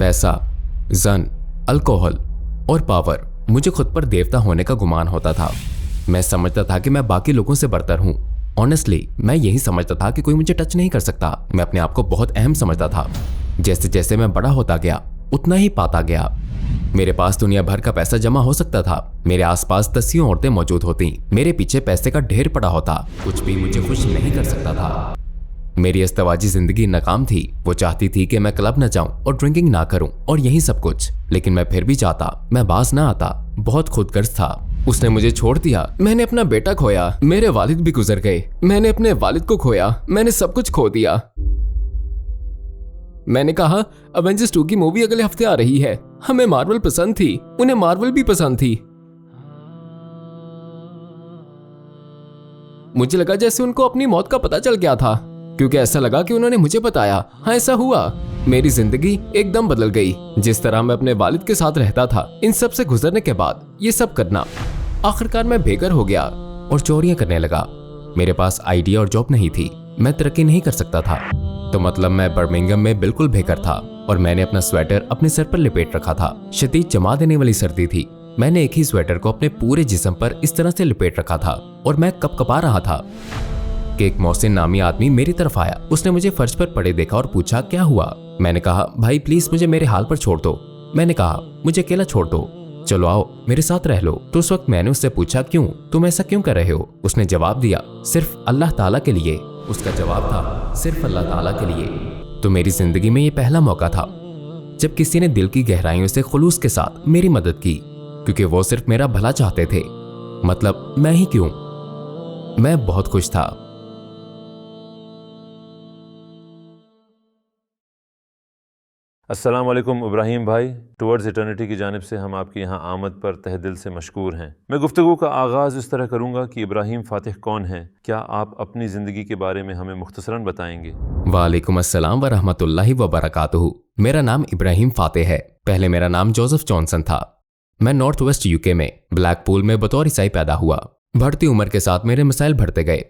पैसा, जन, अल्कोहल और पावर, मुझे खुद पर देवता होने का गुमान होता था। मैं समझता था कि मैं बाकी लोगों से बरतर हूँ। ऑनेस्टली मैं यही समझता था कि कोई मुझे टच नहीं कर सकता। मैं अपने आप को बहुत अहम समझता था। जैसे जैसे मैं बड़ा होता गया उतना ही पाता गया। मेरे पास दुनिया भर का पैसा जमा हो सकता था, मेरे आसपास दसियों औरतें मौजूद होती, मेरे पीछे पैसे का ढेर पड़ा होता, कुछ भी मुझे खुश नहीं कर सकता था। मेरी अस्तवाजी जिंदगी नाकाम थी। वो चाहती थी कि मैं क्लब न जाऊं और ड्रिंकिंग ना करूं और यही सब कुछ, लेकिन मैं फिर भी चाहता, मैं बाज ना आता। बहुत खुदगर्ज था। उसने मुझे छोड़ दिया, मैंने अपना बेटा खोया, मेरे वालिद भी गुजर गए, मैंने अपने वालिद को खोया, मैंने सब कुछ खो दिया। मैंने कहा अवेंजर्स 2 की मूवी अगले हफ्ते आ रही है। हमें मार्वल पसंद थी, उन्हें मार्वल भी पसंद थी। मुझे लगा जैसे उनको अपनी मौत का पता चल गया था, क्योंकि ऐसा लगा कि उन्होंने मुझे बताया। हाँ, ऐसा हुआ। मेरी जिंदगी एकदम बदल गई। जिस तरह मैं अपने वालिद के साथ रहता था, इन सब से गुजरने के बाद ये सब करना, आखिरकार मैं बेघर हो गया और चोरियां करने लगा। मेरे पास आइडिया और जॉब नहीं थी, मैं तरक्की नहीं कर सकता था। तो मतलब मैं बर्मिंघम में बिल्कुल बेघर था और मैंने अपना स्वेटर अपने सर पर लिपेट रखा था। शदीद जमा देने वाली सर्दी थी। मैंने एक ही स्वेटर को अपने पूरे जिस्म पर इस तरह से लिपेट रखा था और मैं कपकपा रहा था कि एक मोहसिन नामी आदमी मेरी तरफ आया। उसने मुझे फर्श पर पड़े देखा और पूछा क्या हुआ। मैंने कहा भाई प्लीज मुझे मेरे हाल पर छोड़ दो। मैंने कहा मुझे अकेला छोड़ दो, चलो आओ मेरे साथ रह लो। तो उस वक्त मैंने उससे पूछा क्यों, तुम ऐसा क्यों कर रहे हो। उसने जवाब दिया सिर्फ अल्लाह ताला के लिए। उसका जवाब था सिर्फ अल्लाह ताला के लिए। तो मेरी जिंदगी में ये पहला मौका था जब किसी ने दिल की गहराइयों से खुलूस के साथ मेरी मदद की, क्योंकि वो सिर्फ मेरा भला चाहते थे। मतलब मैं ही क्यों। मैं बहुत खुश था। अस्सलाम वालेकुम इब्राहिम भाई। टुवर्ड्स इटर्निटी की जानिब से हम आपकी यहाँ आमद पर तहे दिल से मशकूर हैं। मैं गुफ्तगू का आगाज़ इस तरह करूँगा कि इब्राहिम फातिह कौन है, क्या आप अपनी ज़िंदगी के बारे में हमें मुख्तसरन बताएंगे। वालेकुम अस्सलाम व रहमतुल्लाहि व बरकातुहू। मेरा नाम इब्राहिम फातिह है। पहले मेरा नाम जोसेफ जॉनसन था। मैं नॉर्थ वेस्ट यूके में ब्लैकपूल में बतौर ईसाई पैदा हुआ। बढ़ती उम्र के साथ मेरे मसाइल बढ़ते गए।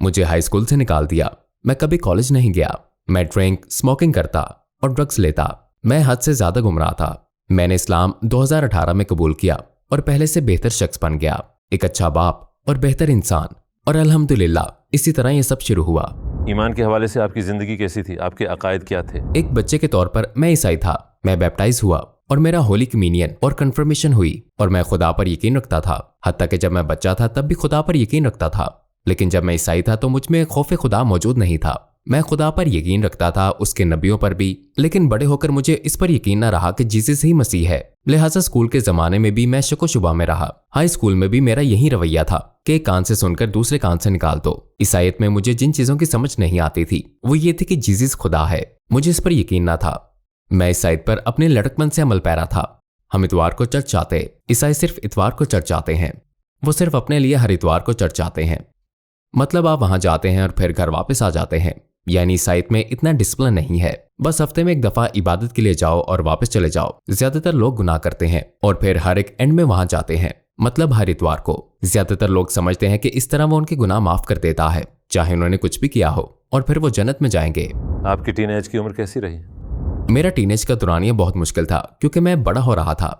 मुझे हाई स्कूल से निकाल दिया। मैं कभी कॉलेज नहीं गया। मैं ड्रिंक, स्मोकिंग करता और ड्रग्स लेता। मैं हद से ज्यादा गुमराह था। मैंने इस्लाम 2018 में कबूल किया और पहले से बेहतर शख्स बन गया, एक अच्छा बाप और बेहतर इंसान। और अल्हम्दुलिल्लाह इसी तरह ये सब शुरू हुआ। ईमान के हवाले से आपकी ज़िंदगी कैसी थी, आपके अकायद क्या थे। एक बच्चे के तौर पर मैं ईसाई था। मैं बैप्टाइज हुआ और मेरा होली कम्युनियन और कन्फर्मेशन हुई और मैं खुदा पर यकीन रखता था। हत्ता कि जब मैं बच्चा था तब भी खुदा पर यकीन रखता था, लेकिन जब मैं ईसाई था तो मुझ में खौफ खुदा मौजूद नहीं था। मैं खुदा पर यकीन रखता था, उसके नबियों पर भी, लेकिन बड़े होकर मुझे इस पर यकीन न रहा कि जीसस ही मसीह है। लिहाजा स्कूल के जमाने में भी मैं शको शुबा में रहा। हाई स्कूल में भी मेरा यही रवैया था कि एक कान से सुनकर दूसरे कान से निकाल दो। ईसाईयत में मुझे जिन चीजों की समझ नहीं आती थी वो ये थी कि जीसस खुदा है। मुझे इस पर यकीन न था। मैं ईसाईयत पर अपने लड़कपन से अमल पैरा था। हम इतवार को चर्च जाते। ईसाई सिर्फ इतवार को चर्च जाते हैं। वो सिर्फ अपने लिए हर इतवार को चर्च जाते हैं। मतलब आप वहां जाते हैं और फिर घर वापस आ जाते हैं। यानी ईसाईयत में इतना डिसिप्लिन नहीं है। बस हफ्ते में एक दफा इबादत के लिए जाओ और वापस चले जाओ। ज्यादातर लोग गुनाह करते हैं और फिर हर एक एंड में वहां जाते हैं, मतलब हर इतवार को। ज्यादातर लोग समझते हैं कि इस तरह वो उनके गुनाह माफ कर देता है, चाहे उन्होंने कुछ भी किया हो, और फिर वो जन्नत में जाएंगे। आपकी टीनेज की उम्र कैसी रही। मेरा टीनेज का दौरानिया बहुत मुश्किल था, क्योंकि मैं बड़ा हो रहा था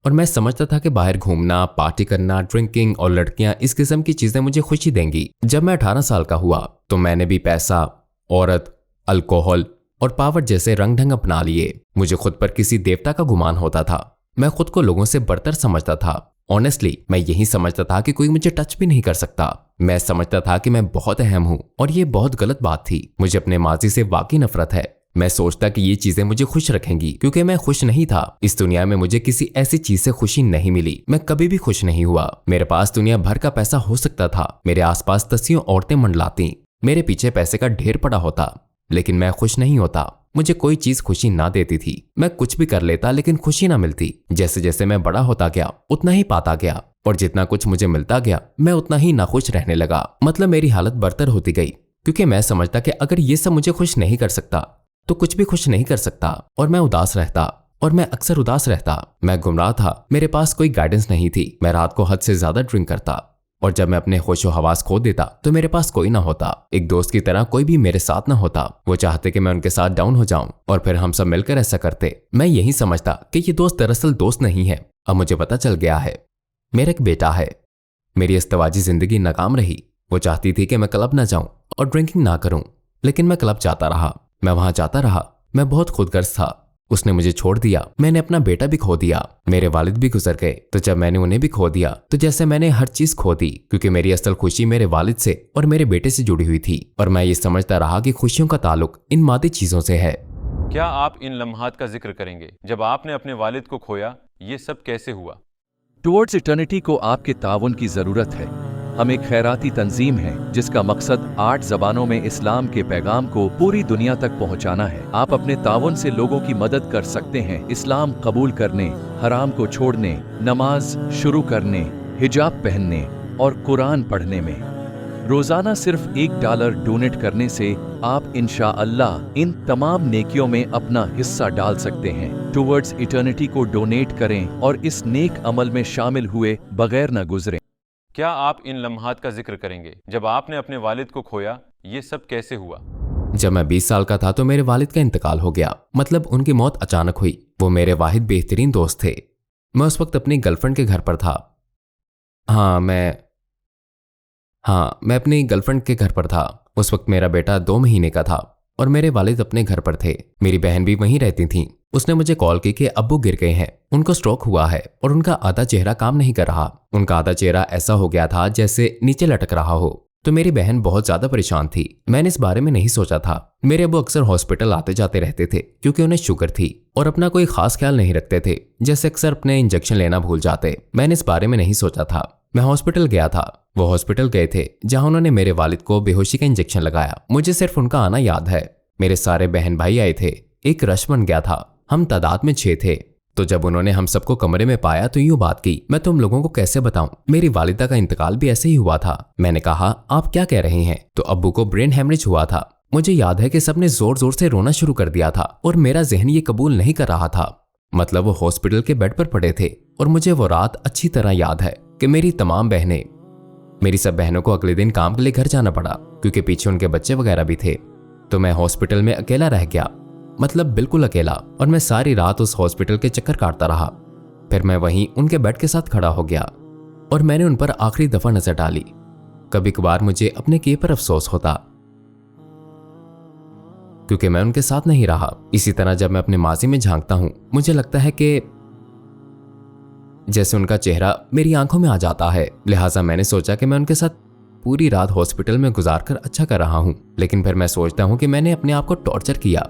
और मैं समझता था कि बाहर घूमना, पार्टी करना, ड्रिंकिंग और लड़कियां, इस किस्म की चीजें मुझे खुशी देंगी। जब मैं 18 साल का हुआ तो मैंने भी पैसा, औरत, अल्कोहल और पावर जैसे रंग ढंग अपना लिए। मुझे खुद पर किसी देवता का गुमान होता था। मैं खुद को लोगों से बढ़तर समझता था। ऑनेस्टली मैं यही समझता था कि कोई मुझे टच भी नहीं कर सकता। मैं समझता था कि मैं बहुत अहम हूं और ये बहुत गलत बात थी। मुझे अपने माजी से वाकई नफरत है। मैं सोचता कि ये चीजें मुझे खुश रखेंगी, क्योंकि मैं खुश नहीं था। इस दुनिया में मुझे किसी ऐसी चीज से खुशी नहीं मिली। मैं कभी भी खुश नहीं हुआ। मेरे पास दुनिया भर का पैसा हो सकता था। मेरे आसपास दसियों औरतें मंडलाती। मेरे पीछे पैसे का ढेर पड़ा होता, लेकिन मैं खुश नहीं होता। मुझे कोई चीज खुशी ना देती थी। मैं कुछ भी कर लेता लेकिन खुशी ना मिलती। जैसे जैसे मैं बड़ा होता गया उतना ही पाता गया, और जितना कुछ मुझे मिलता गया मैं उतना ही नाखुश रहने लगा। मतलब मेरी हालत बदतर होती गई, क्योंकि मैं समझता कि अगर ये सब मुझे खुश नहीं कर सकता तो कुछ भी खुश नहीं कर सकता। और मैं उदास रहता, और मैं अक्सर उदास रहता। मैं गुमराह था। मेरे पास कोई गाइडेंस नहीं थी। मैं रात को हद से ज्यादा ड्रिंक करता और जब मैं अपने होशो हवास खो देता तो मेरे पास कोई ना होता, एक दोस्त की तरह कोई भी मेरे साथ ना होता। वो चाहते कि मैं उनके साथ डाउन हो जाऊं और फिर हम सब मिलकर ऐसा करते। मैं यही समझता कि ये दोस्त दरअसल दोस्त नहीं है। अब मुझे पता चल गया है। मेरा एक बेटा है। मेरी अस्तवाजी जिंदगी नाकाम रही। वो चाहती थी कि मैं क्लब ना जाऊं और ड्रिंकिंग ना करूं, लेकिन मैं क्लब जाता रहा, मैं वहां जाता रहा। मैं बहुत खुदगर्ज था। उसने मुझे छोड़ दिया। मैंने अपना बेटा भी खो दिया। मेरे वालिद भी गुजर गए। तो जब मैंने उन्हें भी खो दिया तो जैसे मैंने हर चीज खो दी, क्योंकि मेरी असल खुशी मेरे वालिद से और मेरे बेटे से जुड़ी हुई थी। और मैं ये समझता रहा कि खुशियों का ताल्लुक इन मादी चीजों से है। क्या आप इन लम्हात का जिक्र करेंगे जब आपने अपने वालिद को खोया? ये सब कैसे हुआ? टुवर्ड्स इटर्निटी को आपके ताउन की ज़रूरत है। हम एक खैराती तंजीम है जिसका मकसद 8 ज़बानों में इस्लाम के पैगाम को पूरी दुनिया तक पहुंचाना है। आप अपने ताउन से लोगों की मदद कर सकते हैं इस्लाम कबूल करने, हराम को छोड़ने, नमाज शुरू करने, हिजाब पहनने और कुरान पढ़ने में। रोज़ाना सिर्फ $1 डोनेट करने से आप इंशाअल्लाह इन तमाम नेकियों में अपना हिस्सा डाल सकते हैं। टुवर्ड्स इटर्निटी को डोनेट करें और इस नेक अमल में शामिल हुए बगैर न गुजरें। क्या आप इन लम्हात का जिक्र करेंगे जब आपने अपने वालिद को खोया? ये सब कैसे हुआ? जब मैं 20 साल का था तो मेरे वालिद का इंतकाल हो गया। मतलब उनकी मौत अचानक हुई। वो मेरे वाहिद बेहतरीन दोस्त थे। मैं उस वक्त अपनी गर्लफ्रेंड के घर पर था। मैं अपनी गर्लफ्रेंड के घर पर था। उस वक्त मेरा बेटा 2 महीने का था और मेरे वालिद अपने घर पर थे। मेरी बहन भी वहीं रहती थी। उसने मुझे कॉल की कि अब्बू गिर गए हैं, उनको स्ट्रोक हुआ है और उनका आधा चेहरा काम नहीं कर रहा। उनका आधा चेहरा ऐसा हो गया था जैसे नीचे लटक रहा हो। तो मेरी बहन बहुत ज्यादा परेशान थी। मैंने इस बारे में नहीं सोचा था। मेरे अब्बू अक्सर हॉस्पिटल आते जाते रहते थे क्योंकि उन्हें शुगर थी और अपना कोई खास ख्याल नहीं रखते थे, जैसे अक्सर अपने इंजेक्शन लेना भूल जाते। मैंने इस बारे में नहीं सोचा था। मैं हॉस्पिटल गया था। वो हॉस्पिटल गए थे जहां उन्होंने मेरे वालिद को बेहोशी का इंजेक्शन लगाया। मुझे सिर्फ उनका आना याद है। मेरे सारे बहन भाई आए थे। एक रश बन गया था। हम तादाद में 6 थे। तो जब उन्होंने हम सबको कमरे में पाया तो यूं बात की, मैं तुम लोगों को कैसे बताऊं, मेरी वालिदा का इंतकाल भी ऐसे ही हुआ था। मैंने कहा आप क्या कह रहे हैं? तो अब्बू को ब्रेन हेमरेज हुआ था। मुझे याद है कि सबने जोर जोर से रोना शुरू कर दिया था और मेरा जहन ये कबूल नहीं कर रहा था। मतलब वो हॉस्पिटल के बेड पर पड़े थे और मुझे वो रात अच्छी तरह याद है कि मेरी सब बहनों को अगले दिन काम के लिए घर जाना पड़ा क्योंकि पीछे उनके बच्चे वगैरह भी थे। तो मैं हॉस्पिटल में अकेला रह गया, मतलब बिल्कुल अकेला। और मैं सारी रात उस हॉस्पिटल के चक्कर काटता रहा। फिर मैं वहीं उनके बेड के साथ खड़ा हो गया और मैंने उन पर आखिरी दफा नजर डाली। कभी कभार मुझे अपने किए पर अफसोस होता क्योंकि मैं उनके साथ नहीं रहा। इसी तरह जब मैं अपने माजी में झांकता हूं, मुझे लगता है कि जैसे उनका चेहरा मेरी आंखों में आ जाता है। लिहाजा मैंने सोचा कि मैं उनके साथ पूरी रात हॉस्पिटल में गुजारकर अच्छा कर रहा हूं। लेकिन फिर मैं सोचता हूं कि मैंने अपने आप को टॉर्चर किया।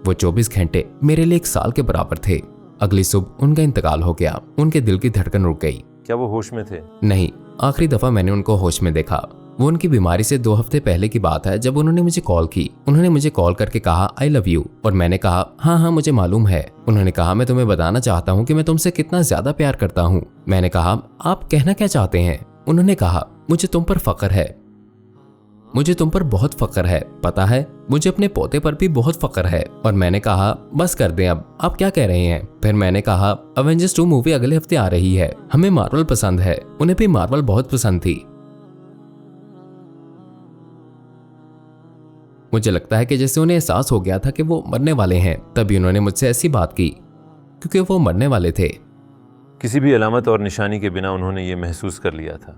वो 24 घंटे मेरे लिए 1 साल के बराबर थे। अगली सुबह उनका इंतकाल हो गया। उनके दिल की धड़कन रुक गई। क्या वो होश में थे? नहीं, आखिरी दफा मैंने उनको होश में देखा वो उनकी बीमारी से 2 हफ्ते पहले की बात है, जब उन्होंने मुझे कॉल की। उन्होंने मुझे कॉल करके कहा आई लव यू, और मैंने कहा हाँ मुझे मालूम है। उन्होंने कहा मैं तुम्हें बताना चाहता हूँ कि मैं तुमसे कितना ज्यादा प्यार करता हूँ। मैंने कहा आप कहना क्या चाहते हैं? उन्होंने कहा मुझे तुम पर फख्र है, मुझे तुम पर बहुत फख्र है, पता है मुझे अपने पोते पर भी बहुत फख्र है। और मैंने कहा बस कर दें अब, आप क्या कह रहे हैं? फिर मैंने कहा अवेंजर्स 2 मूवी अगले हफ्ते आ रही है, हमें मार्वल पसंद है, उन्हें भी मार्वल बहुत पसंद थी। मुझे लगता है कि जैसे उन्हें एहसास हो गया था कि वो मरने वाले हैं, तभी उन्होंने मुझसे ऐसी बात की क्योंकि वो मरने वाले थे। किसी भी अलामत और निशानी के बिना उन्होंने ये महसूस कर लिया था।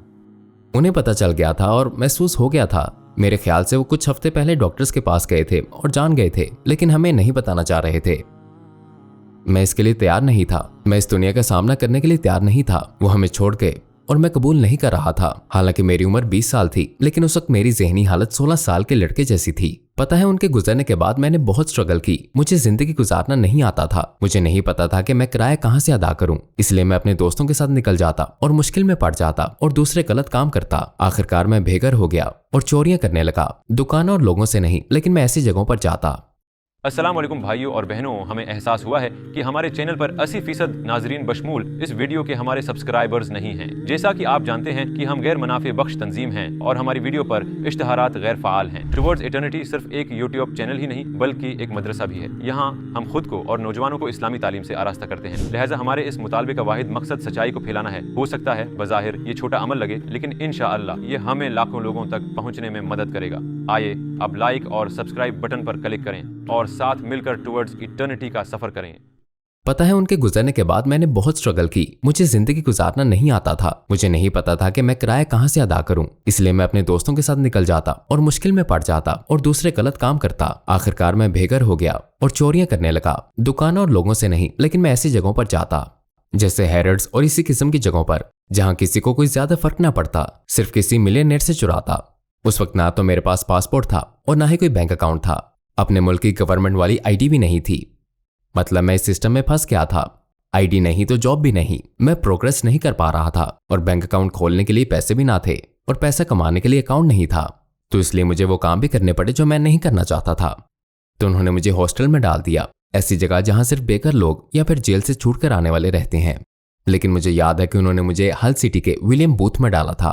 उन्हें पता चल गया था और महसूस हो गया था। मेरे ख्याल से वो कुछ हफ्ते पहले डॉक्टर्स के पास गए थे और जान गए थे, लेकिन हमें नहीं बताना चाह रहे थे। मैं इसके लिए तैयार नहीं था। मैं इस दुनिया का सामना करने के लिए तैयार नहीं था। वो हमें छोड़ गए और मैं कबूल नहीं कर रहा था। हालांकि मेरी उम्र 20 साल थी, लेकिन उस वक्त मेरी जहनी हालत 16 साल के लड़के जैसी थी। पता है उनके गुजरने के बाद मैंने बहुत स्ट्रगल की। मुझे जिंदगी गुजारना नहीं आता था। मुझे नहीं पता था कि मैं किराया कहां से अदा करूं, इसलिए मैं अपने दोस्तों के साथ निकल जाता और मुश्किल में पड़ जाता और दूसरे गलत काम करता। आखिरकार मैं बेघर हो गया और चोरियां करने लगा। दुकानों और लोगों से नहीं, लेकिन मैं ऐसी जगहों पर जाता अस्सलाम वालेकुम भाइयों और बहनों, हमें एहसास हुआ है कि हमारे चैनल पर 80% नाजरीन बशमूल इस वीडियो के हमारे सब्सक्राइबर्स नहीं हैं। जैसा कि आप जानते हैं कि हम गैर मुनाफे बख्श तंजीम हैं और हमारी वीडियो पर इश्तहारात गैर फ़ाल हैं। टुवर्ड्स इटर्निटी सिर्फ एक यूट्यूब चैनल ही नहीं बल्कि एक मदरसा भी है। यहाँ हम खुद को और नौजवानों को इस्लामी तालीम से आरास्ता करते हैं। लिहाजा हमारे इस मुतालबे का वाहिद मकसद सच्चाई को फैलाना है। हो सकता है बज़ाहिर ये छोटा अमल लगे, लेकिन इंशाअल्लाह ये हमें लाखों लोगों तक पहुँचने में मदद करेगा। आइए अब लाइक और सब्सक्राइब बटन पर क्लिक करें और साथ मिलकर टुवर्ड्स इटर्निटी का सफर करें। पता है, उनके गुजरने के बाद मैंने बहुत स्ट्रगल की। मुझे जिंदगी गुजारना नहीं आता था। मुझे नहीं पता था कि मैं किराया कहाँ से अदा करूं, इसलिए मैं अपने दोस्तों के साथ निकल जाता और मुश्किल में पड़ जाता और दूसरे गलत काम करता। आखिरकार मैं बेघर हो गया और चोरियां करने लगा। दुकानों और लोगों से नहीं, लेकिन मैं ऐसी जगहों पर जाता जैसे हैरड्स और इसी किस्म की जगहों पर जहां किसी को कोई ज्यादा फर्क ना पड़ता। सिर्फ किसी मिलियनेयर से चुराता। उस वक्त ना तो मेरे पास पासपोर्ट था और ना ही कोई बैंक अकाउंट था। अपने मुल्क की गवर्नमेंट वाली आईडी भी नहीं थी। मतलब मैं इस सिस्टम में फंस गया था। आईडी नहीं तो जॉब भी नहीं। मैं प्रोग्रेस नहीं कर पा रहा था और बैंक अकाउंट खोलने के लिए पैसे भी ना थे और पैसा कमाने के लिए अकाउंट नहीं था। तो इसलिए मुझे वो काम भी करने पड़े जो मैं नहीं करना चाहता था। तो उन्होंने मुझे हॉस्टल में डाल दिया, ऐसी जगह जहां सिर्फ बेघर लोग या फिर जेल से छूट कर आने वाले रहते हैं। लेकिन मुझे याद है कि उन्होंने मुझे हल सिटी के विलियम बूथ में डाला था।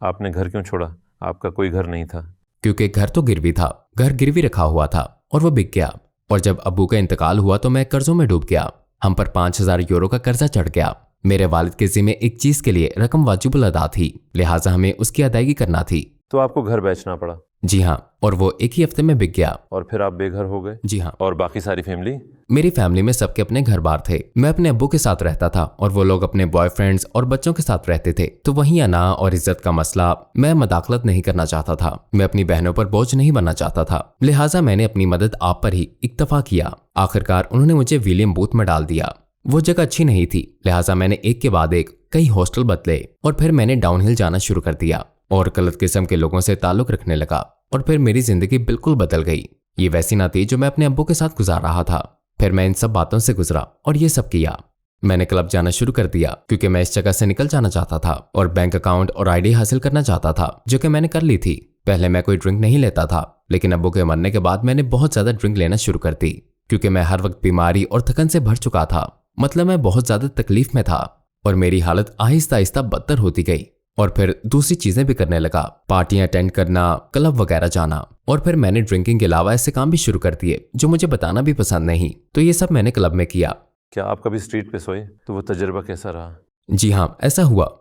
आपने घर क्यों छोड़ा? आपका कोई घर नहीं था? क्योंकि घर तो गिरवी था। घर गिरवी रखा हुआ था और वो बिक गया। और जब अब्बू का इंतकाल हुआ तो मैं कर्जों में डूब गया। हम पर 5000 यूरो का कर्जा चढ़ गया। मेरे वालिद के ज़िम्मे एक चीज के लिए रकम वाजिबुल अदा थी, लिहाजा हमें उसकी अदायगी करना थी। तो आपको घर बेचना पड़ा? जी हाँ, और वो एक ही हफ्ते में बिक गया। और फिर आप बेघर हो गए? जी हाँ। और बाकी सारी फैमिली? मेरी फैमिली में सबके अपने घर बार थे। मैं अपने अब्बू के साथ रहता था और वो लोग अपने बॉयफ्रेंड्स और बच्चों के साथ रहते थे। तो वहीं अना और इज्जत का मसला, मैं मदाखलत नहीं करना चाहता था। मैं अपनी बहनों पर बोझ नहीं बनना चाहता था, लिहाजा मैंने अपनी मदद आप पर ही इक्तफा किया। आखिरकार उन्होंने मुझे विलियम बूथ में डाल दिया। वो जगह अच्छी नहीं थी, लिहाजा मैंने एक के बाद एक कई हॉस्टल बदले और फिर मैंने डाउनहिल जाना शुरू कर दिया और गलत किस्म के लोगों से ताल्लुक रखने लगा। और फिर मेरी जिंदगी बिल्कुल बदल गई। ये वैसी ना थी जो मैं अपने अब्बू के साथ गुजार रहा था। फिर मैं इन सब बातों से गुजरा और ये सब किया। मैंने क्लब जाना शुरू कर दिया क्योंकि मैं इस जगह से निकल जाना चाहता था और बैंक अकाउंट और आईडी हासिल करना चाहता था, जो कि मैंने कर ली थी। पहले मैं कोई ड्रिंक नहीं लेता था, लेकिन अब्बू के मरने के बाद मैंने बहुत ज्यादा ड्रिंक लेना शुरू कर दी क्योंकि मैं हर वक्त बीमारी और थकन से भर चुका था। मतलब मैं बहुत ज्यादा तकलीफ में था और मेरी हालत आहिस्ता आहिस्ता बदतर होती गई। और फिर दूसरी चीजें भी करने लगा, पार्टियां अटेंड करना, क्लब वगैरह जाना। और फिर मैंने ड्रिंकिंग के अलावा ऐसे काम भी शुरू कर दिए जो मुझे बताना भी पसंद नहीं। तो ये सब मैंने क्लब में किया। क्या आप कभी स्ट्रीट पे सोए? तो वो तजुर्बा कैसा रहा? जी हाँ, ऐसा हुआ।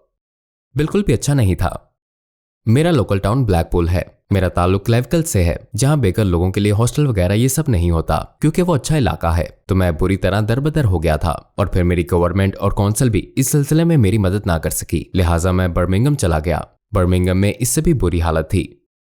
बिल्कुल भी अच्छा नहीं था। मेरा लोकल टाउन ब्लैकपूल है। मेरा ताल्लुक क्लेवकल से है, जहां बेघर लोगों के लिए हॉस्टल वगैरह ये सब नहीं होता क्योंकि वो अच्छा इलाका है। तो मैं बुरी तरह दरबदर हो गया था और फिर मेरी गवर्नमेंट और काउंसिल भी इस सिलसिले में मेरी मदद ना कर सकी। लिहाजा मैं बर्मिंघम चला गया। बर्मिंघम में इससे भी बुरी हालत थी।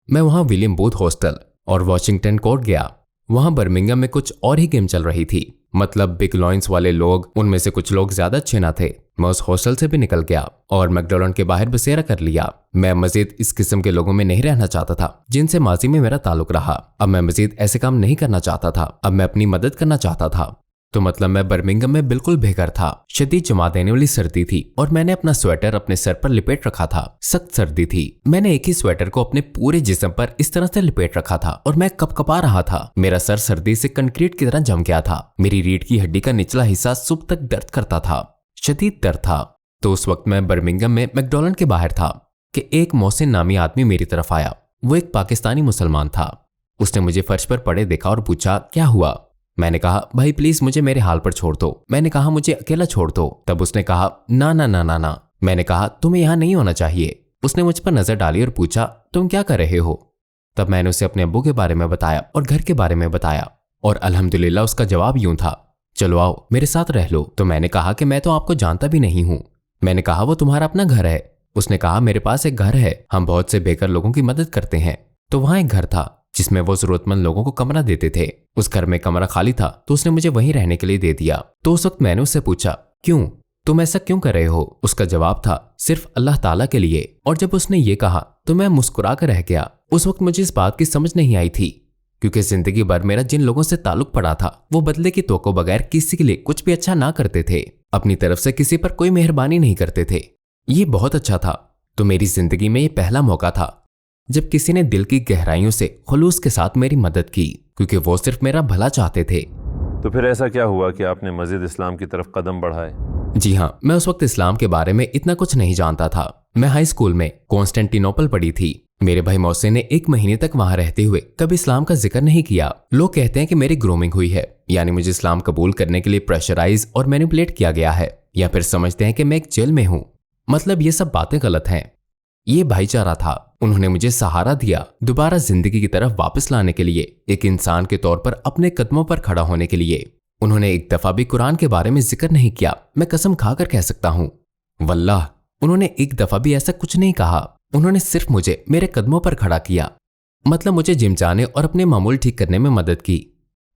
मैं वहां विलियम बूथ हॉस्टल और वॉशिंगटन कोर्ट गया। वहां बर्मिंघम में कुछ और ही गेम चल रही थी। मतलब बिग लॉइंस वाले लोग, उनमें से कुछ लोग ज्यादा अच्छे ना थे। मैं उस हॉस्टल से भी निकल गया और मैकडोनल्ड के बाहर बसेरा कर लिया। मैं मजीद इस किस्म के लोगों में नहीं रहना चाहता था जिनसे माजी में मेरा ताल्लुक रहा। अब मैं मजीद ऐसे काम नहीं करना चाहता था। अब मैं अपनी मदद करना चाहता था। तो मतलब मैं बर्मिंघम में बिल्कुल बेघर था। शदीद जमा देने वाली सर्दी थी और मैंने अपना स्वेटर अपने सर पर लिपेट रखा था। सख्त सर्दी थी। मैंने एक ही स्वेटर को अपने पूरे जिस्म पर इस तरह से लिपेट रखा था और मैं कपकपा रहा था। मेरा सर सर्दी से कंक्रीट की तरह जम गया था। मेरी रीढ़ की हड्डी का निचला हिस्सा सुबह तक दर्द करता था। शदीद दर्द था। तो उस वक्त मैं बर्मिंघम में मैकडोनल्ड के बाहर था कि एक मोहसिन नामी आदमी मेरी तरफ आया। वो एक पाकिस्तानी मुसलमान था। उसने मुझे फर्श पर पड़े देखा और पूछा, क्या हुआ? मैंने कहा, भाई प्लीज मुझे मेरे हाल पर छोड़ दो। मैंने कहा, मुझे अकेला छोड़ दो। तब उसने कहा, ना ना ना ना ना। मैंने कहा, तुम्हें यहाँ नहीं होना चाहिए। उसने मुझ पर नजर डाली और पूछा, तुम क्या कर रहे हो? तब मैंने उसे अपने अब्बू के बारे में बताया और घर के बारे में बताया और अल्हम्दुलिल्लाह उसका जवाब यूं था, चलो आओ मेरे साथ रह लो। तो मैंने कहा कि मैं तो आपको जानता भी नहीं हूँ। मैंने कहा, वो तुम्हारा अपना घर है? उसने कहा, मेरे पास एक घर है, हम बहुत से बेघर लोगों की मदद करते हैं। तो वहां एक घर था जिसमें वो जरूरतमंद लोगों को कमरा देते थे। उस घर में कमरा खाली था तो उसने मुझे वहीं रहने के लिए दे दिया। तो उस वक्त मैंने उससे पूछा, क्यों, तुम ऐसा क्यों कर रहे हो? उसका जवाब था, सिर्फ अल्लाह ताला के लिए। और जब उसने ये कहा तो मैं मुस्कुरा कर रह गया। उस वक्त मुझे इस बात की समझ नहीं आई थी क्योंकि जिंदगी भर मेरा जिन लोगों से ताल्लुक पड़ा था वो बदले की तोको बगैर किसी के लिए कुछ भी अच्छा ना करते थे। अपनी तरफ से किसी पर कोई मेहरबानी नहीं करते थे। ये बहुत अच्छा था। तो मेरी जिंदगी में ये पहला मौका था जब किसी ने दिल की गहराइयों से खुलूस के साथ मेरी मदद की, क्योंकि वो सिर्फ मेरा भला चाहते थे। तो फिर ऐसा क्या हुआ कि आपने मस्जिद इस्लाम की तरफ कदम बढ़ाए? जी हाँ, मैं उस वक्त इस्लाम के बारे में इतना कुछ नहीं जानता था। मैं हाई स्कूल में कॉन्स्टेंटिनोपल पढ़ी थी। मेरे भाई मोहसिन ने 1 महीने तक वहां रहते हुए कभी इस्लाम का जिक्र नहीं किया। लोग कहते हैं कि मेरी ग्रूमिंग हुई है, यानी मुझे इस्लाम कबूल करने के लिए प्रेशराइज और मैनिपुलेट किया गया है, या फिर समझते हैं कि मैं एक जेल में हूं। मतलब ये सब बातें गलत हैं। ये भाईचारा था। उन्होंने मुझे सहारा दिया, दोबारा जिंदगी की तरफ वापस लाने के लिए, एक इंसान के तौर पर अपने कदमों पर खड़ा होने के लिए। उन्होंने एक दफा भी कुरान के बारे में जिक्र नहीं किया। मैं कसम खाकर कह सकता हूं, वल्लाह उन्होंने एक दफा भी ऐसा कुछ नहीं कहा। उन्होंने सिर्फ मुझे मेरे कदमों पर खड़ा किया। मतलब मुझे जिम जाने और अपने मामूल ठीक करने में मदद की।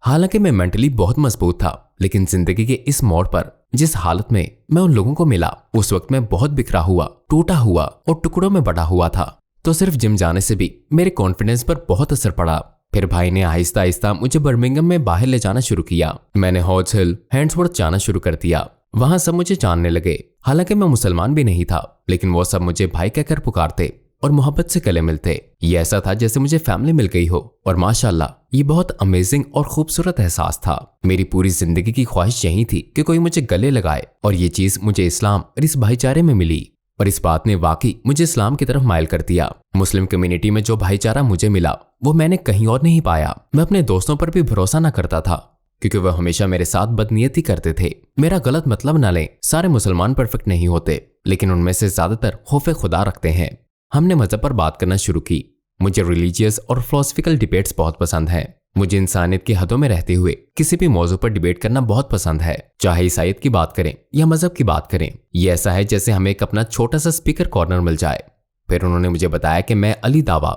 हालांकि मैं मेंटली बहुत मजबूत था, लेकिन जिंदगी के इस मोड़ पर जिस हालत में मैं उन लोगों को मिला, उस वक्त मैं बहुत बिखरा हुआ, टूटा हुआ और टुकड़ों में बटा हुआ था। तो सिर्फ जिम जाने से भी मेरे कॉन्फिडेंस पर बहुत असर पड़ा। फिर भाई ने आहिस्ता आहिस्ता मुझे बर्मिंघम में बाहर ले जाना शुरू किया। मैंने हॉज हिल, हैंड्सवर्थ जाना शुरू कर दिया। वहां सब मुझे जानने लगे। हालांकि मैं मुसलमान भी नहीं था, लेकिन वो सब मुझे भाई कहकर पुकारते और मोहब्बत से गले मिलते। ये ऐसा था जैसे मुझे फैमिली मिल गई हो। और माशाल्लाह ये बहुत अमेजिंग और खूबसूरत एहसास था। मेरी पूरी जिंदगी की ख्वाहिश यही थी कि कोई मुझे गले लगाए, और ये चीज मुझे इस्लाम और इस भाईचारे में मिली। और इस बात ने वाकई मुझे इस्लाम की तरफ माइल कर दिया। मुस्लिम कम्युनिटी में जो भाईचारा मुझे मिला वो मैंने कहीं और नहीं पाया। मैं अपने दोस्तों पर भी भरोसा न करता था, क्योंकि वह हमेशा मेरे साथ बदनीयती करते थे। मेरा गलत मतलब न लें, सारे मुसलमान परफेक्ट नहीं होते, लेकिन उनमें से ज्यादातर खौफ खुदा रखते हैं। हमने मजहब पर बात करना शुरू की। मुझे रिलीजियस और फिलोसफिकल डिबेट्स बहुत पसंद हैं। मुझे इंसानियत की हदों में रहते हुए किसी भी मौजू पर डिबेट करना बहुत पसंद है, चाहे ईसाईयत की बात करें या मजहब की बात करें। ये ऐसा है जैसे हमें एक अपना छोटा सा स्पीकर कॉर्नर मिल जाए। फिर उन्होंने मुझे बताया कि मैं अली दावा,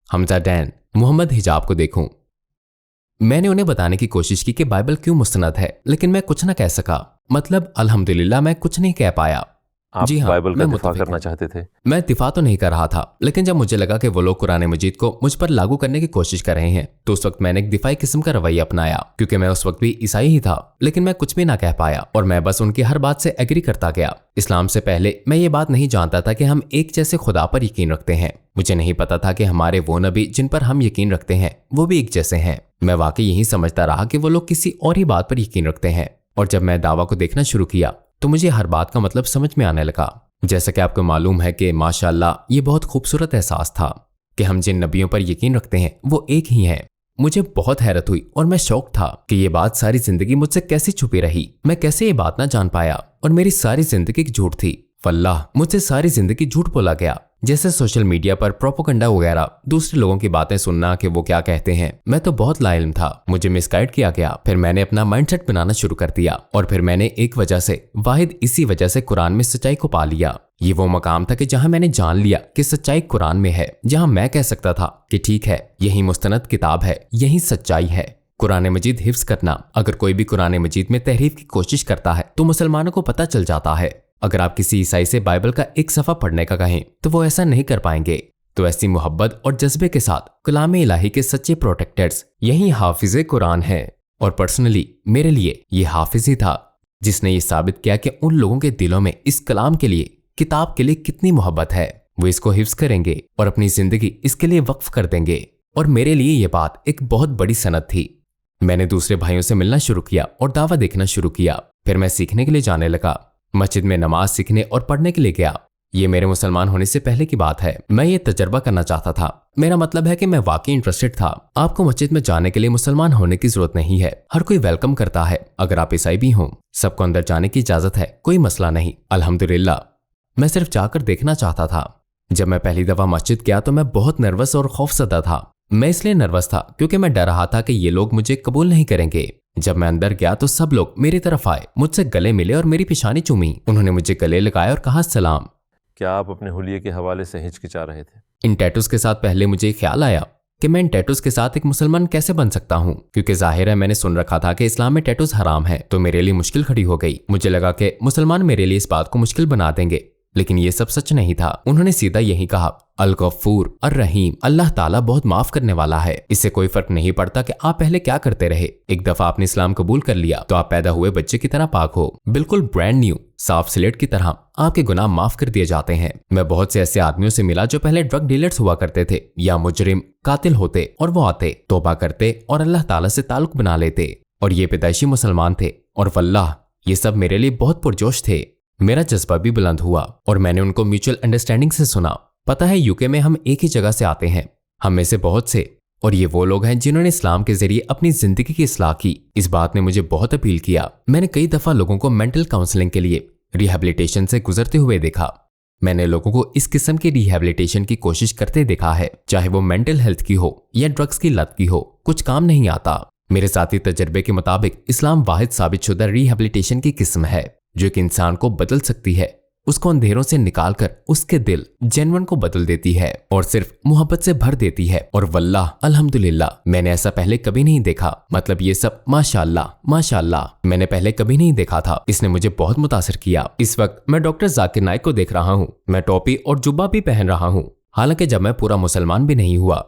हमजा डैन, मोहम्मद हिजाब को देखूं। मैंने उन्हें बताने की कोशिश की कि बाइबल क्यों मुस्तनद है, लेकिन मैं कुछ न कह सका। मतलब अल्हम्दुलिल्लाह मैं कुछ नहीं कह पाया। आप जी हाँ, बाइबल का मैं दिफा मुत्तफिक करना हूं। चाहते थे? मैं दिफा तो नहीं कर रहा था, लेकिन जब मुझे लगा कि वो लोग कुरान मजीद को मुझ पर लागू करने की कोशिश कर रहे हैं, तो उस वक्त मैंने एक दिफाई किस्म का रवैया अपनाया। क्योंकि मैं उस वक्त भी ईसाई ही था, लेकिन मैं कुछ भी ना कह पाया और मैं बस उनकी हर बात से एग्री करता गया। इस्लाम से पहले मैं ये बात नहीं जानता था कि हम एक जैसे खुदा पर यकीन रखते हैं। मुझे नहीं पता था कि हमारे वो नबी जिन पर हम यकीन रखते हैं वो भी एक जैसे हैं। मैं वाकई यही समझता रहा कि वो लोग किसी और ही बात पर यकीन रखते हैं। और जब मैं दावा को देखना शुरू किया तो मुझे हर बात का मतलब समझ में आने लगा। जैसा कि आपको मालूम है कि माशाल्लाह ये बहुत खूबसूरत एहसास था कि हम जिन नबियों पर यकीन रखते हैं वो एक ही हैं। मुझे बहुत हैरत हुई और मैं शौक था कि ये बात सारी जिंदगी मुझसे कैसे छुपी रही। मैं कैसे ये बात ना जान पाया, और मेरी सारी जिंदगी झूठ थी। वल्लाह मुझसे सारी जिंदगी झूठ बोला गया। जैसे सोशल मीडिया पर प्रोपोगंडा वगैरह, दूसरे लोगों की बातें सुनना कि वो क्या कहते हैं। मैं तो बहुत लाइल्म था, मुझे मिसगाइड किया गया। फिर मैंने अपना माइंडसेट बनाना शुरू कर दिया, और फिर मैंने एक वजह से, वाहिद इसी वजह से कुरान में सच्चाई को पा लिया। ये वो मकाम था कि जहां मैंने जान लिया कि सच्चाई कुरान में है, जहां मैं कह सकता था कि ठीक है यही मुस्तनद किताब है, यही सच्चाई है। कुरान मजीद हिफ्ज करना, अगर कोई भी कुरान मजीद में तहरीफ की कोशिश करता है तो मुसलमानों को पता चल जाता है। अगर आप किसी ईसाई से बाइबल का एक सफ़ा पढ़ने का कहें तो वो ऐसा नहीं कर पाएंगे। तो ऐसी मोहब्बत और जज्बे के साथ कलाम इलाही के सच्चे प्रोटेक्टर्स यही हाफिज़े कुरान है। और पर्सनली मेरे लिए ये हाफिज ही था जिसने ये साबित किया कि उन लोगों के दिलों में इस कलाम के लिए, किताब के लिए कितनी मोहब्बत है। वो इसको हिफ्ज करेंगे और अपनी जिंदगी इसके लिए वक्फ कर देंगे। और मेरे लिए ये बात एक बहुत बड़ी सनद थी। मैंने दूसरे भाइयों से मिलना शुरू किया और दावा देखना शुरू किया। फिर मैं सीखने के लिए जाने लगा। मस्जिद में नमाज सीखने और पढ़ने के लिए गया। ये मेरे मुसलमान होने से पहले की बात है। मैं ये तजर्बा करना चाहता था। मेरा मतलब है कि मैं वाकई इंटरेस्टेड था। आपको मस्जिद में जाने के लिए मुसलमान होने की जरूरत नहीं है। हर कोई वेलकम करता है। अगर आप ईसाई भी हों, सबको अंदर जाने की इजाजत है, कोई मसला नहीं, अल्हम्दुलिल्लाह। मैं सिर्फ जाकर देखना चाहता था। जब मैं पहली दफा मस्जिद गया तो मैं बहुत नर्वस और खौफजदा था। मैं इसलिए नर्वस था क्योंकि मैं डर रहा था कि ये लोग मुझे कबूल नहीं करेंगे। जब मैं अंदर गया तो सब लोग मेरी तरफ आए, मुझसे गले मिले और मेरी पेशानी चूमी। उन्होंने मुझे गले लगाया और कहा सलाम। क्या आप अपने हुलिये के हवाले से हिचकिचा रहे थे? इन टैटूज के साथ पहले मुझे ख्याल आया कि मैं इन टैटूज के साथ एक मुसलमान कैसे बन सकता हूँ, क्योंकि जाहिर है मैंने सुन रखा था कि इस्लाम में टैटूज हराम है। तो मेरे लिए मुश्किल खड़ी हो गई। मुझे लगा कि मुसलमान मेरे लिए इस बात को मुश्किल बना देंगे, लेकिन ये सब सच नहीं था। उन्होंने सीधा यही कहा, अल गफूर और रहीम, अल्लाह ताला बहुत माफ करने वाला है। इससे कोई फर्क नहीं पड़ता कि आप पहले क्या करते रहे। एक दफा आपने इस्लाम कबूल कर लिया तो आप पैदा हुए बच्चे की तरह पाक हो, बिल्कुल ब्रांड न्यू, साफ स्लेट की तरह आपके गुनाह माफ कर दिए जाते हैं। मैं बहुत से ऐसे आदमियों से मिला जो पहले ड्रग डीलर्स हुआ करते थे या मुजरिम कातिल होते, और वो आते, तौबा करते और अल्लाह ताला से ताल्लुक बना लेते, और ये पैदाइशी मुसलमान थे। और वल्लाह ये सब मेरे लिए बहुत पुरजोश थे। मेरा जज्बा भी बुलंद हुआ और मैंने उनको म्यूचुअल अंडरस्टैंडिंग से सुना। पता है यूके में हम एक ही जगह से आते हैं, हम में से बहुत से, और ये वो लोग हैं जिन्होंने इस्लाम के जरिए अपनी जिंदगी की इस्लाह की। इस बात ने मुझे बहुत अपील किया। मैंने कई दफा लोगों को मेंटल काउंसलिंग के लिए रिहैबिलिटेशन से गुजरते हुए देखा। मैंने लोगों को इस किस्म की रिहैबिलिटेशन की कोशिश करते देखा है, चाहे वो मेंटल हेल्थ की हो या ड्रग्स की लत की हो, कुछ काम नहीं आता। मेरे साथी तजर्बे के मुताबिक इस्लाम वाहिद साबितशुदा रिहैबिलिटेशन की किस्म है जो एक इंसान को बदल सकती है, उसको अंधेरों से निकालकर उसके दिल जेनवन को बदल देती है और सिर्फ मोहब्बत से भर देती है। और वल्लाह अल्हम्दुलिल्लाह मैंने ऐसा पहले कभी नहीं देखा। मतलब ये सब माशाअल्लाह माशाअल्लाह मैंने पहले कभी नहीं देखा था। इसने मुझे बहुत मुतासिर किया। इस वक्त मैं डॉक्टर जाकिर नाइक को देख रहा हूँ। मैं टोपी और जुब्बा भी पहन रहा हूँ। हालांकि जब मैं पूरा मुसलमान भी नहीं हुआ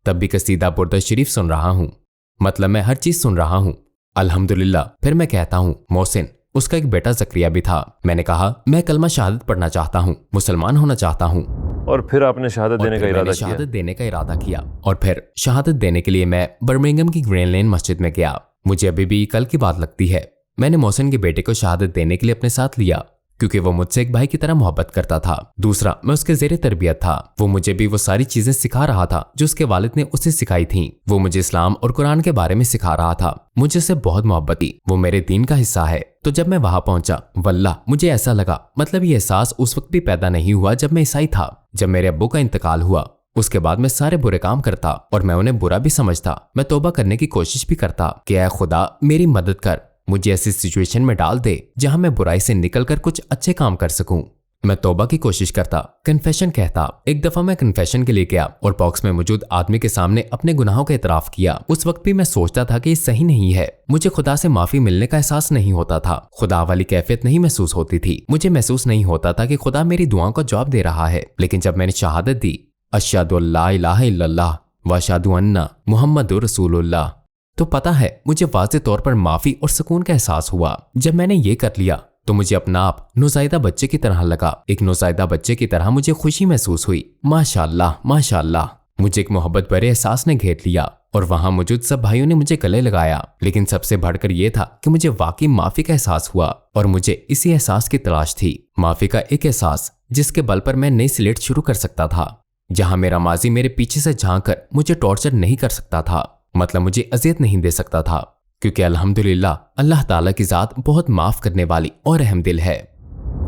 तब भी कसीदा बुर्द शरीफ सुन रहा हूँ। मतलब मैं हर चीज सुन रहा हूँ अल्हम्दुलिल्लाह। फिर मैं कहता हूँ मोहसिन, उसका एक बेटा जकरिया भी था। मैंने कहा मैं कलमा शहादत पढ़ना चाहता हूँ, मुसलमान होना चाहता हूँ। और फिर आपने शहादत देने का इरादा किया? शहादत देने का इरादा किया और फिर शहादत देने के लिए मैं बर्मिंघम की ग्रीन लेन मस्जिद में गया। मुझे अभी भी कल की बात लगती है। मैंने मोहसिन के बेटे को शहादत देने के लिए अपने साथ लिया क्योंकि वो मुझसे एक भाई की तरह मोहब्बत करता था। दूसरा, मैं उसके ज़ेरे तरबियत था। वो मुझे भी वो सारी चीजें सिखा रहा था जो उसके वालिद ने उसे सिखाई थी। वो मुझे इस्लाम और कुरान के बारे में सिखा रहा था। मुझे उससे बहुत मोहब्बत थी। वो मेरे दीन का हिस्सा है। तो जब मैं वहां पहुंचा, वल्लाह मुझे ऐसा लगा, मतलब ये एहसास उस वक्त भी पैदा नहीं हुआ जब मैं ईसाई था। जब मेरे अब्बू का इंतकाल हुआ उसके बाद मैं सारे बुरे काम करता और मैं उन्हें बुरा भी समझता। मैं तौबा करने की कोशिश भी करता कि ऐ खुदा मेरी मदद कर, मुझे ऐसी सिचुएशन में डाल दे जहां मैं बुराई से निकलकर कुछ अच्छे काम कर सकूं। मैं तौबा की कोशिश करता, कन्फेशन कहता। एक दफा मैं कन्फेशन के लिए गया और बॉक्स में मौजूद आदमी के सामने अपने गुनाहों का इतराफ किया। उस वक्त भी मैं सोचता था कि ये सही नहीं है। मुझे खुदा से माफी मिलने का एहसास नहीं होता था। खुदा वाली कैफियत नहीं महसूस होती थी। मुझे महसूस नहीं होता था कि खुदा मेरी दुआओं का जवाब दे रहा है। लेकिन जब मैंने शहादत दी, अशहदु अल्ला इलाहा इल्लल्लाह व अशहदु अन्ना मुहम्मदुर रसूलुल्लाह, तो पता है मुझे वाज़े तौर पर माफी और सुकून का एहसास हुआ। जब मैंने ये कर लिया तो मुझे अपना आप नौज़ायदा बच्चे की तरह लगा। एक नौज़ायदा बच्चे की तरह मुझे खुशी महसूस हुई। माशाअल्लाह माशाअल्लाह। मुझे एक मोहब्बत भरे एहसास ने घेर लिया और वहां मौजूद सब भाइयों ने मुझे गले लगाया। लेकिन सबसे बढ़कर यह था कि मुझे वाकई माफी का एहसास हुआ और मुझे इसी एहसास की तलाश थी। माफी का एक एहसास जिसके बल पर मैं नई स्लेट शुरू कर सकता था, जहां मेरा माजी मेरे पीछे से झांक कर मुझे टॉर्चर नहीं कर सकता था। मतलब मुझे अजियत नहीं दे सकता था, क्योंकि अल्हम्दुलिल्लाह अल्लाह ताला की ज़ात बहुत माफ़ करने वाली और रहम दिल है।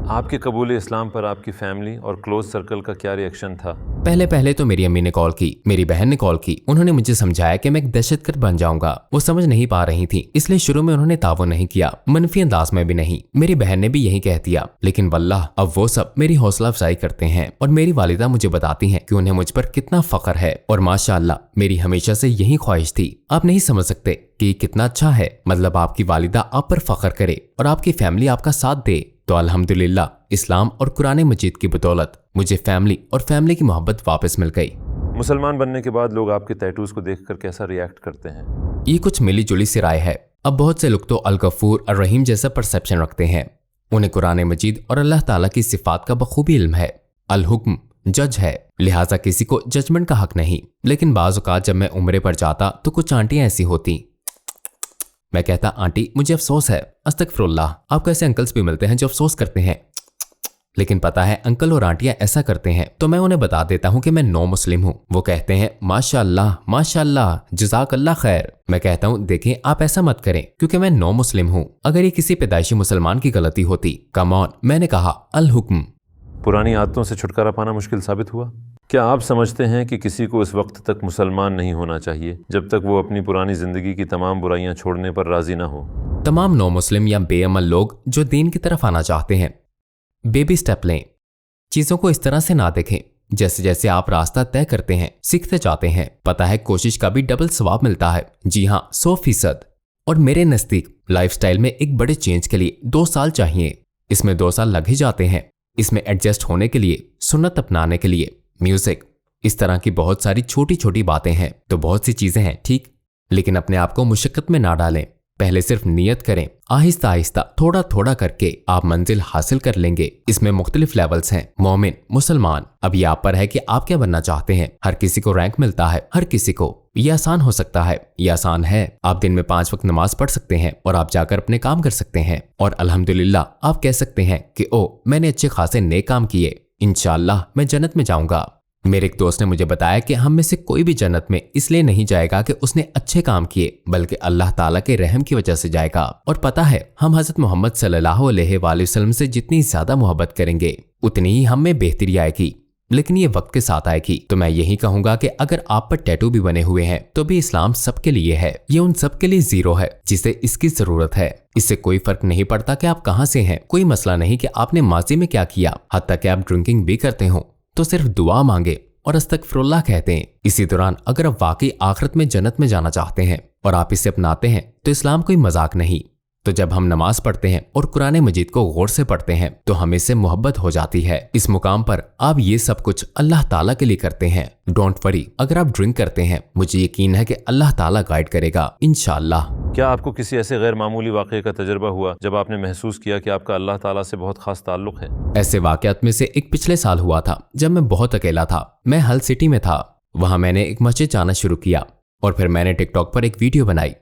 आपके कबूल इस्लाम पर आपकी फैमिली और क्लोज सर्कल का क्या रिएक्शन था? पहले तो मेरी अम्मी ने कॉल की, मेरी बहन ने कॉल की। उन्होंने मुझे समझाया कि मैं एक दहशतगर्द बन जाऊंगा। वो समझ नहीं पा रही थी, इसलिए शुरू में उन्होंने तावन नहीं किया, मनफी अंदाज में भी नहीं। मेरी बहन ने भी यही कह दिया। लेकिन वल्लाह अब वो सब मेरी हौसला अफजाई करते हैं और मेरी वालिदा मुझे बताती हैं कि उन्हें मुझ पर कितना फख्र है। और माशाअल्लाह मेरी हमेशा से यही ख्वाहिश थी। आप नहीं समझ सकते कि कितना अच्छा है। मतलब आपकी वालिदा आप पर फख्र करे और आपकी फैमिली आपका साथ दे। तो अल्हम्दुलिल्लाह इस्लाम और कुरान मजीद की बदौलत मुझे फैमिली और फैमिली की मोहब्बत वापस मिल गई। मुसलमान बनने के बाद लोग आपके टैटूज को देखकर कैसा रिएक्ट करते हैं? ये कुछ मिली जुली सी राय है। अब बहुत से लोग तो अल गफूर और रहीम जैसा परसेप्शन रखते हैं। उन्हें कुरान मजीद और अल्लाह ताला की सिफात का बखूबी इल्म है। अल हुक्म जज है, लिहाजा किसी को जजमेंट का हक नहीं। लेकिन बाज़ औक़ात जब मैं उम्रे पर जाता तो कुछ आंटियां ऐसी होती। मैं कहता, आंटी मुझे अफसोस है। अस्तगफिरुल्लाह, आपको ऐसे अंकल्स भी मिलते हैं जो अफसोस करते हैं। लेकिन पता है अंकल और आंटियां ऐसा करते हैं तो मैं उन्हें बता देता हूं कि मैं नो मुस्लिम हूं। वो कहते हैं माशाअल्लाह माशाअल्लाह जज़ाकल्लाह खैर। मैं कहता हूं देखें आप ऐसा मत करें क्योंकि मैं नो मुस्लिम हूं। अगर ये किसी पैदाइशी मुसलमान की गलती होती, कम ऑन, मैंने कहा अल हुक्म। पुरानी आदतों से छुटकारा पाना मुश्किल साबित हुआ? क्या आप समझते हैं कि किसी को इस वक्त तक मुसलमान नहीं होना चाहिए जब तक वो अपनी पुरानी जिंदगी की तमाम बुराइयां छोड़ने पर राजी ना हो? तमाम नो मुस्लिम या बेअमल लोग जो दीन की तरफ आना चाहते हैं, बेबी स्टेप लें। चीजों को इस तरह से ना देखें जैसे जैसे आप रास्ता तय करते हैं सीखते जाते हैं। पता है कोशिश का भी डबल सवाब मिलता है। जी हाँ, 100%। और मेरे नजदीक लाइफस्टाइल में एक बड़े चेंज के लिए 2 साल चाहिए। इसमें 2 साल लग ही जाते हैं। इसमें एडजस्ट होने के लिए, सुन्नत अपनाने के लिए, म्यूजिक, इस तरह की बहुत सारी छोटी छोटी बातें हैं। तो बहुत सी चीजें हैं, ठीक, लेकिन अपने आप को मुशक्कत में ना डालें। पहले सिर्फ नियत करें, आहिस्ता आहिस्ता थोड़ा थोड़ा करके आप मंजिल हासिल कर लेंगे। इसमें मुख्तलिफ लेवल्स हैं, मोमिन, मुसलमान। अब ये आप पर है कि आप क्या बनना चाहते हैं। हर किसी को रैंक मिलता है, हर किसी को। ये आसान हो सकता है, ये आसान है। आप दिन में 5 वक्त नमाज पढ़ सकते हैं और आप जाकर अपने काम कर सकते हैं और अल्हम्दुलिल्लाह आप कह सकते हैं कि ओ, मैंने अच्छे खासे नेक काम किए, इंशाअल्लाह मैं जन्नत में जाऊंगा। मेरे एक दोस्त ने मुझे बताया कि हम में से कोई भी जन्नत में इसलिए नहीं जाएगा कि उसने अच्छे काम किए, बल्कि अल्लाह ताला के रहम की वजह से जाएगा। और पता है, हम हजरत मोहम्मद सल्लल्लाहु अलैहि वसल्लम से जितनी ज्यादा मोहब्बत करेंगे उतनी ही हम में बेहतरी आएगी, लेकिन ये वक्त के साथ आएगी। तो मैं यही कहूंगा कि अगर आप पर टैटू भी बने हुए हैं तो भी इस्लाम सबके लिए है। ये उन सबके लिए जीरो है जिसे इसकी जरूरत है। इससे कोई फर्क नहीं पड़ता कि आप कहाँ से हैं, कोई मसला नहीं कि आपने माजी में क्या किया। हत्ता कि आप ड्रिंकिंग भी करते हो तो सिर्फ दुआ मांगे और अस्तगफिरुल्लाह कहते हैं। इसी दौरान अगर आप वाकई आखिरत में जन्नत में जाना चाहते हैं और आप इसे अपनाते हैं तो इस्लाम कोई मजाक नहीं। तो जब हम नमाज पढ़ते हैं और कुरान मजीद को गौर से पढ़ते हैं तो हमें इससे मोहब्बत हो जाती है। इस मुकाम पर आप ये सब कुछ अल्लाह ताला के लिए करते हैं। डोंट वरी, अगर आप ड्रिंक करते हैं मुझे यकीन है कि अल्लाह ताला गाइड करेगा इंशाअल्लाह। क्या आपको किसी ऐसे गैर मामूली वाक़े का तजुर्बा हुआ जब आपने महसूस किया कि आपका अल्लाह ताला से बहुत खास ताल्लुक है? ऐसे वाकयात में से एक पिछले साल हुआ था जब मैं बहुत अकेला था। मैं हल सिटी में था। वहां मैंने एक मस्जिद जाना शुरू किया और फिर मैंने टिकटॉक पर एक वीडियो बनाई,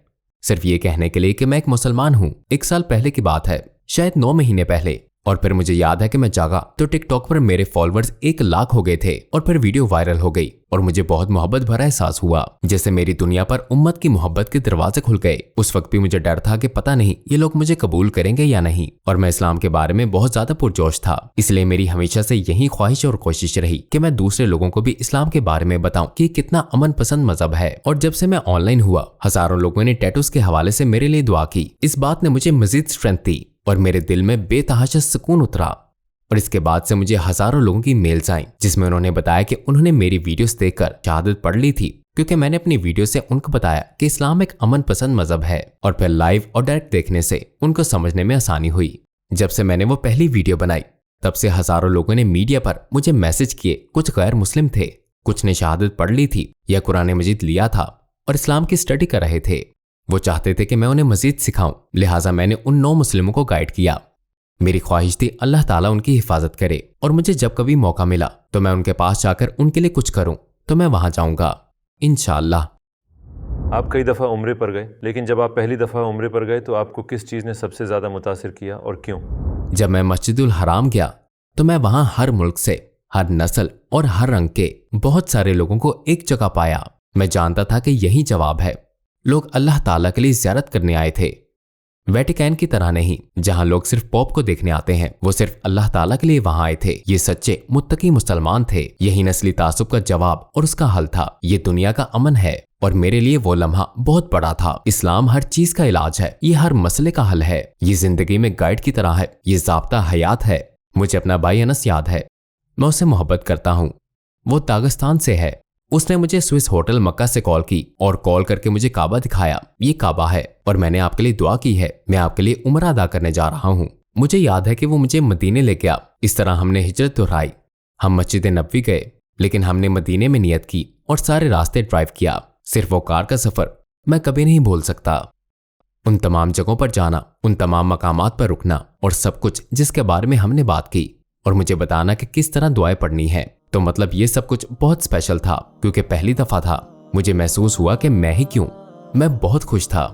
सिर्फ ये कहने के लिए कि मैं एक मुसलमान हूँ। 1 साल पहले की बात है, शायद 9 महीने पहले। और फिर मुझे याद है कि मैं जागा तो टिकटॉक पर मेरे फॉलोअर्स 1 लाख हो गए थे और फिर वीडियो वायरल हो गई और मुझे बहुत मोहब्बत भरा एहसास हुआ, जैसे मेरी दुनिया पर उम्मत की मोहब्बत के दरवाजे खुल गए। उस वक्त भी मुझे डर था कि पता नहीं ये लोग मुझे कबूल करेंगे या नहीं, और मैं इस्लाम के बारे में बहुत ज्यादा पुरजोश था। इसलिए मेरी हमेशा से यही ख्वाहिश और कोशिश रही कि मैं दूसरे लोगों को भी इस्लाम के बारे में बताऊं कि कितना अमन पसंद मजहब है। और जब से मैं ऑनलाइन हुआ, हजारों लोगों ने टैटूज के हवाले से मेरे लिए दुआ की। इस बात ने मुझे मजीद स्ट्रेंथ दी और मेरे दिल में बेतहाशा सुकून उतरा। और इसके बाद से मुझे हजारों लोगों की मेल्स आई जिसमें उन्होंने बताया कि उन्होंने मेरी वीडियोस देखकर शहादत पढ़ ली थी, क्योंकि मैंने अपनी वीडियो से उनको बताया कि इस्लाम एक अमन पसंद मजहब है। और फिर लाइव और डायरेक्ट देखने से उनको समझने में आसानी हुई। जब से मैंने वो पहली वीडियो बनाई तब से हजारों लोगों ने मीडिया पर मुझे मैसेज किए। कुछ गैर मुस्लिम थे, कुछ ने शहादत पढ़ ली थी या कुरान मजीद लिया था और इस्लाम की स्टडी कर रहे थे। वो चाहते थे कि मैं उन्हें मजीद सिखाऊं, लिहाजा मैंने उन 9 मुस्लिमों को गाइड किया। मेरी ख्वाहिश थी अल्लाह ताला उनकी हिफाजत करे और मुझे जब कभी मौका मिला तो मैं उनके पास जाकर उनके लिए कुछ करूं, तो मैं वहां जाऊंगा इंशाअल्लाह। आप कई दफ़ा उम्रे पर गए, लेकिन जब आप पहली दफ़ा उम्रे पर गए तो आपको किस चीज़ ने सबसे ज़्यादा मुतासिर किया और क्यों? जब मैं मस्जिदुल हराम गया तो मैं वहां हर मुल्क से, हर नस्ल और हर रंग के बहुत सारे लोगों को एक जगह पाया। मैं जानता था कि यही जवाब है। लोग अल्लाह ताला के लिए ज़ियारत करने आए थे। वेटिकन की तरह नहीं, जहां लोग सिर्फ पॉप को देखने आते हैं, वो सिर्फ अल्लाह ताला के लिए वहां आए थे। ये सच्चे मुत्तकी मुसलमान थे। यही नस्ली तासुब का जवाब और उसका हल था। ये दुनिया का अमन है और मेरे लिए वो लम्हा बहुत बड़ा था। इस्लाम हर चीज का इलाज है, ये हर मसले का हल है, ये जिंदगी में गाइड की तरह है, ये ज़ाब्ता हयात है। मुझे अपना भाई अनस याद है, मैं उससे मोहब्बत करता हूँ। वो दागिस्तान से है। उसने मुझे स्विस होटल मक्का से कॉल की और कॉल करके मुझे काबा दिखाया। ये काबा है और मैंने आपके लिए दुआ की है। मैं आपके लिए उम्रा अदा करने जा रहा हूँ। मुझे याद है कि वो मुझे मदीने ले गया। इस तरह हमने हिजरत दोहराई। हम मस्जिद नबवी गए, लेकिन हमने मदीने में नियत की और सारे रास्ते ड्राइव किया। सिर्फ वो कार का सफर मैं कभी नहीं भूल सकता। उन तमाम जगहों पर जाना, उन तमाम मकामात पर रुकना और सब कुछ जिसके बारे में हमने बात की, और मुझे बताना कि किस तरह दुआएं पढ़नी है। तो मतलब ये सब कुछ बहुत स्पेशल था, क्योंकि पहली दफा था। मुझे महसूस हुआ कि मैं ही क्यों, मैं बहुत खुश था।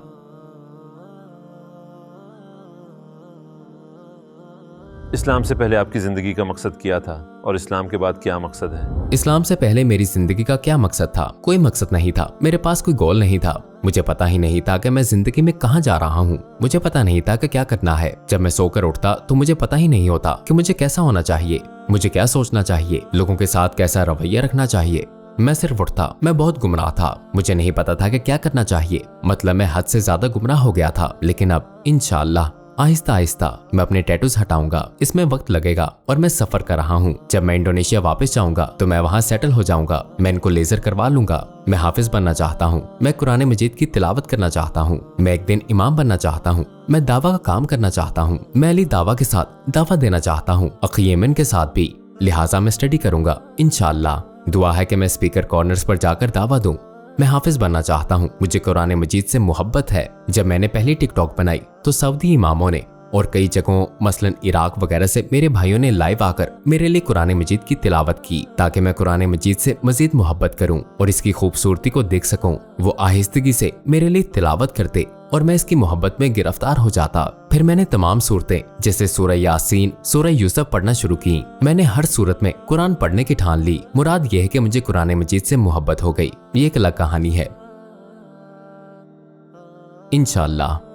इस्लाम से पहले आपकी ज़िंदगी का मकसद क्या था और इस्लाम के बाद क्या मकसद है? इस्लाम से पहले मेरी जिंदगी का क्या मकसद था? कोई मकसद नहीं था। मेरे पास कोई गोल नहीं था। मुझे पता ही नहीं था कि मैं जिंदगी में कहाँ जा रहा हूँ। मुझे पता नहीं था कि क्या करना है। जब मैं सोकर उठता तो मुझे पता ही नहीं होता कि मुझे कैसा होना चाहिए, मुझे क्या सोचना चाहिए, लोगों के साथ कैसा रवैया रखना चाहिए। मैं सिर्फ उठता। मैं बहुत गुमराह था। मुझे नहीं पता था कि क्या करना चाहिए। मतलब मैं हद से ज्यादा गुमराह हो गया था। लेकिन अब इंशाअल्लाह आहिस्ता आहिस्ता मैं अपने टैटूज हटाऊंगा, इसमें वक्त लगेगा और मैं सफर कर रहा हूँ। जब मैं इंडोनेशिया वापस जाऊंगा तो मैं वहाँ सेटल हो जाऊंगा। मैं इनको लेजर करवा लूंगा। मैं हाफिज बनना चाहता हूँ। मैं कुरान मजीद की तिलावत करना चाहता हूँ। मैं एक दिन इमाम बनना चाहता हूँ। मैं दावा का काम करना चाहता हूँ। मैं अली दावा के साथ दावा देना चाहता हूँ, अखीयमन के साथ भी। लिहाजा मैं स्टडी करूंगा इंशाअल्लाह। दुआ है कि मैं स्पीकर कॉर्नर्स पर जाकर दावा दूं। मैं हाफिज बनना चाहता हूँ। मुझे कुरान मजीद से मोहब्बत है। जब मैंने पहली टिकटॉक बनाई तो सऊदी इमामों ने और कई जगहों मसलन इराक वगैरह से मेरे भाइयों ने लाइव आकर मेरे लिए कुरान मजीद की तिलावत की, ताकि मैं कुरान मजीद से मजीद मोहब्बत करूं और इसकी खूबसूरती को देख सकूं। वो आहिस्तगी से मेरे लिए तिलावत करते और मैं इसकी मोहब्बत में गिरफ्तार हो जाता। फिर मैंने तमाम सूरतें जैसे सूरह यासीन, सूरह यूसुफ पढ़ना शुरू की। मैंने हर सूरत में कुरान पढ़ने की ठान ली। मुराद यह है कि मुझे कुरान मजीद से मोहब्बत हो गई। ये एक अलग कहानी है। इंशाअल्लाह।